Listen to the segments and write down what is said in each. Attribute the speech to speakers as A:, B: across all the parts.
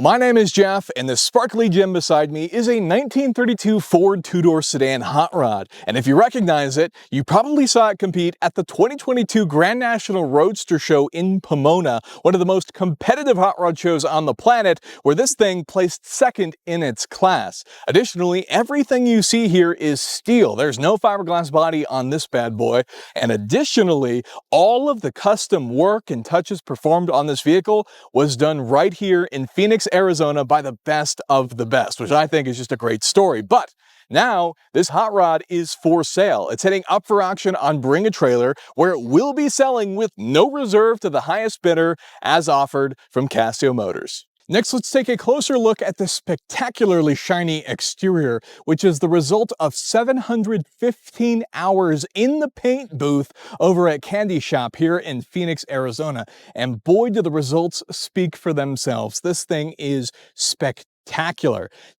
A: Hello, my name is Jeff, and this sparkly gem beside me is a 1932 Ford Tudor sedan hot rod. And if you recognize it, you probably saw it compete at the 2022 Grand National Roadster Show in Pomona, one of the most competitive hot rod shows on the planet, where this thing placed second in its class. Additionally, everything you see here is steel. There's no fiberglass body on this bad boy. And additionally, all of the custom work and touches performed on this vehicle was done right here in Phoenix, Arizona by the best of the best, which I think is just a great story. But now this hot rod is for sale. It's heading up for auction on Bring a Trailer, where it will be selling with no reserve to the highest bidder as offered from Casio Motors. Next, let's take a closer look at this spectacularly shiny exterior, which is the result of 715 hours in the paint booth over at Candy Shop here in Phoenix, Arizona. And boy, do the results speak for themselves. This thing is spectacular.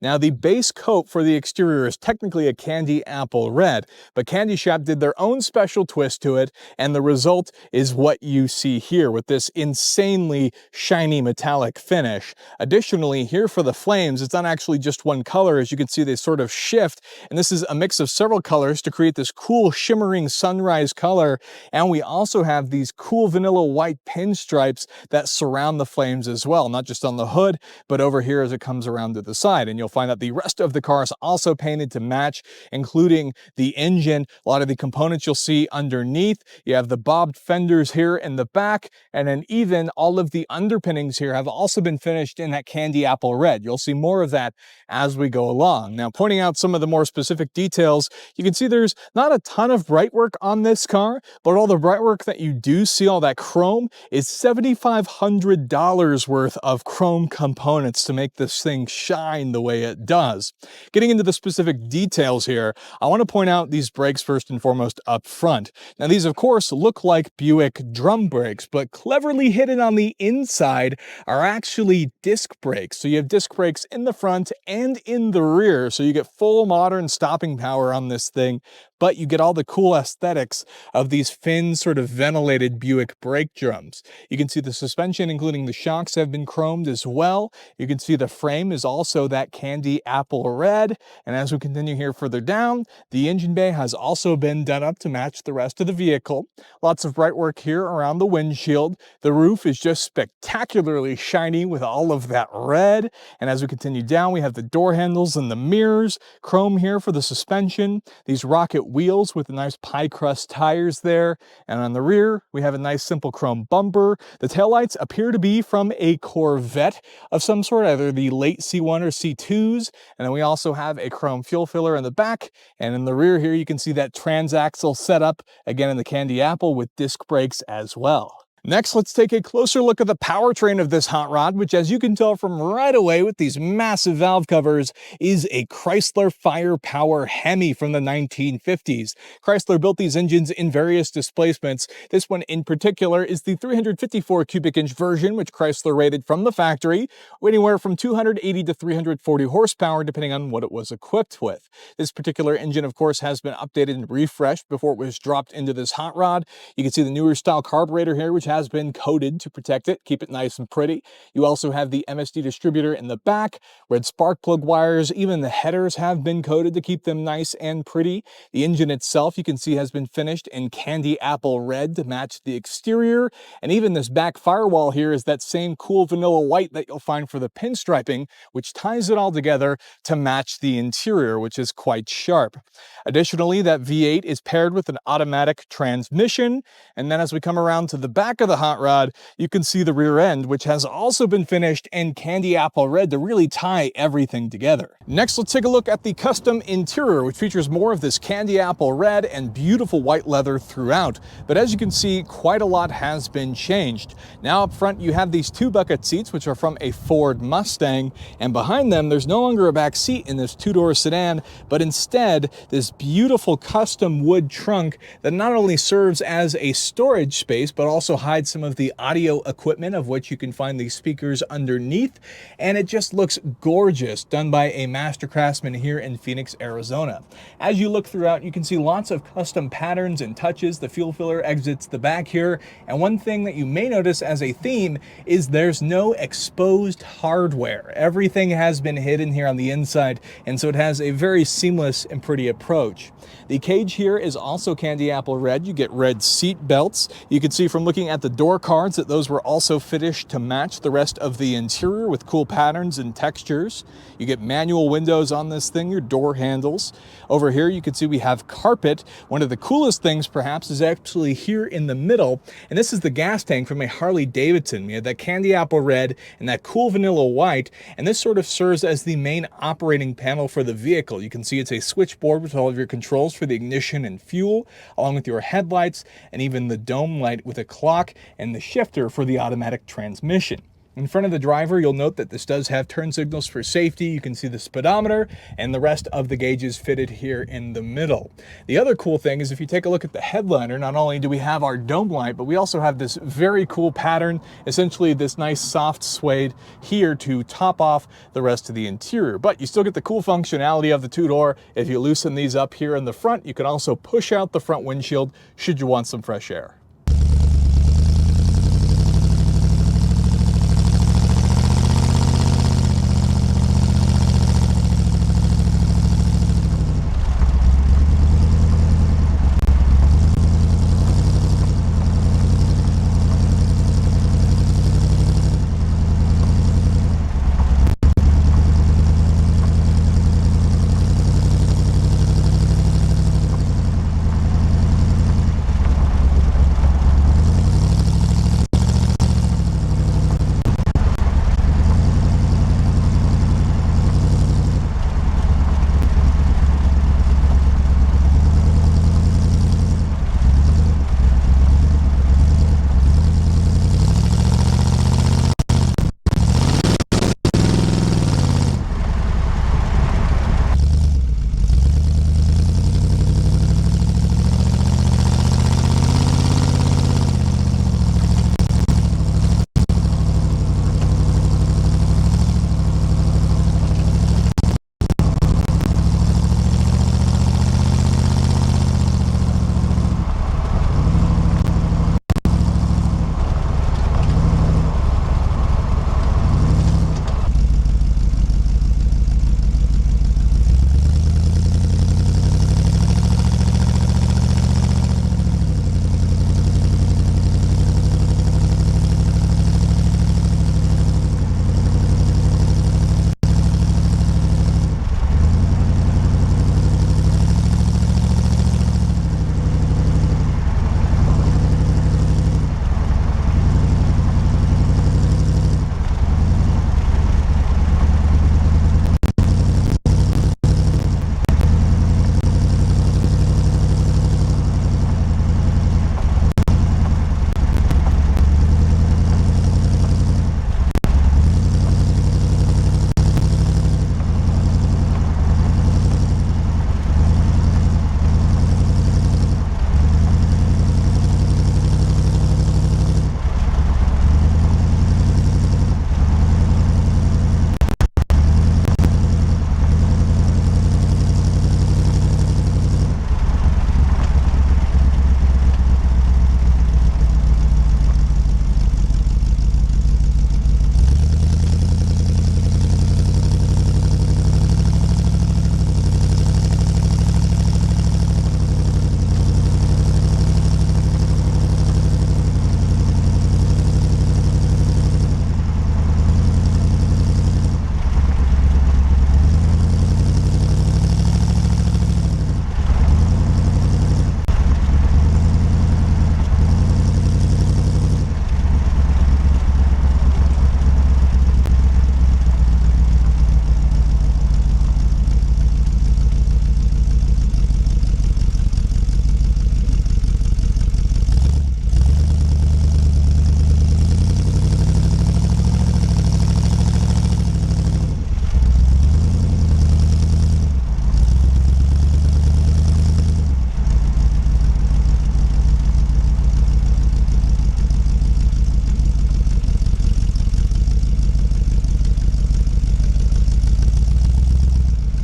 A: Now, the base coat for the exterior is technically a candy apple red, but Candy Shop did their own special twist to it, and the result is what you see here with this insanely shiny metallic finish. Additionally, here for the flames, it's not actually just one color. As you can see, they sort of shift, and this is a mix of several colors to create this cool shimmering sunrise color. And we also have these cool vanilla white pinstripes that surround the flames as well, not just on the hood, but over here as it comes around to the side. And you'll find that the rest of the car is also painted to match, including the engine. A lot of the components you'll see underneath. You have the bobbed fenders here in the back, and then even all of the underpinnings here have also been finished in that candy apple red. You'll see more of that as we go along. Now, pointing out some of the more specific details, you can see there's not a ton of bright work on this car, but all the bright work that you do see, all that chrome, is $7,500 worth of chrome components to make this thing shine the way it does. Getting into the specific details here, I want to point out these brakes first and foremost up front. Now, these of course look like Buick drum brakes, but cleverly hidden on the inside are actually disc brakes. So you have disc brakes in the front and in the rear, so you get full modern stopping power on this thing, but you get all the cool aesthetics of these fin sort of ventilated Buick brake drums. You can see the suspension, including the shocks, have been chromed as well. You can see the frame is also that candy apple red. And as we continue here further down, the engine bay has also been done up to match the rest of the vehicle. Lots of bright work here around the windshield. The roof is just spectacularly shiny with all of that red. And as we continue down, we have the door handles and the mirrors, chrome here for the suspension, these rocket wheels with the nice pie crust tires there. And on the rear, we have a nice simple chrome bumper. The taillights appear to be from a Corvette of some sort, either the late C1 or C2s. And then we also have a chrome fuel filler in the back. And in the rear here, you can see that transaxle setup, again in the candy apple with disc brakes as well. Next, let's take a closer look at the powertrain of this hot rod, which, as you can tell from right away with these massive valve covers, is a Chrysler Firepower Hemi from the 1950s. Chrysler built these engines in various displacements. This one in particular is the 354 cubic inch version, which Chrysler rated from the factory, anywhere from 280 to 340 horsepower, depending on what it was equipped with. This particular engine, of course, has been updated and refreshed before it was dropped into this hot rod. You can see the newer style carburetor here, which has been coated to protect it, keep it nice and pretty. You also have the MSD distributor in the back, red spark plug wires, even the headers have been coated to keep them nice and pretty. The engine itself, you can see, has been finished in candy apple red to match the exterior, and even this back firewall here is that same cool vanilla white that you'll find for the pinstriping, which ties it all together to match the interior, which is quite sharp. Additionally, that V8 is paired with an automatic transmission, and then as we come around to the back of the hot rod, you can see the rear end, which has also been finished in candy apple red to really tie everything together. Next, let's take a look at the custom interior, which features more of this candy apple red and beautiful white leather throughout. But as you can see, quite a lot has been changed. Now up front, you have these two bucket seats, which are from a Ford Mustang, and behind them, there's no longer a back seat in this two-door sedan, but instead this beautiful custom wood trunk that not only serves as a storage space, but also hides hide some of the audio equipment, of which you can find these speakers underneath, and it just looks gorgeous, done by a master craftsman here in Phoenix, Arizona. As you look throughout, you can see lots of custom patterns and touches. The fuel filler exits the back here, and one thing that you may notice as a theme is there's no exposed hardware. Everything has been hidden here on the inside, and so it has a very seamless and pretty approach. The cage here is also candy apple red. You get red seat belts. You can see from looking at the door cards that those were also finished to match the rest of the interior with cool patterns and textures. You get manual windows on this thing, your door handles. Over here you can see we have carpet. One of the coolest things perhaps is actually here in the middle, and this is the gas tank from a Harley Davidson. We have that candy apple red and that cool vanilla white, and this sort of serves as the main operating panel for the vehicle. You can see it's a switchboard with all of your controls for the ignition and fuel, along with your headlights and even the dome light with a clock and the shifter for the automatic transmission. In front of the driver, you'll note that this does have turn signals for safety. You can see the speedometer and the rest of the gauges fitted here in the middle. The other cool thing is if you take a look at the headliner, not only do we have our dome light, but we also have this very cool pattern, essentially this nice soft suede here to top off the rest of the interior. But you still get the cool functionality of the two-door. If you loosen these up here in the front, you can also push out the front windshield should you want some fresh air.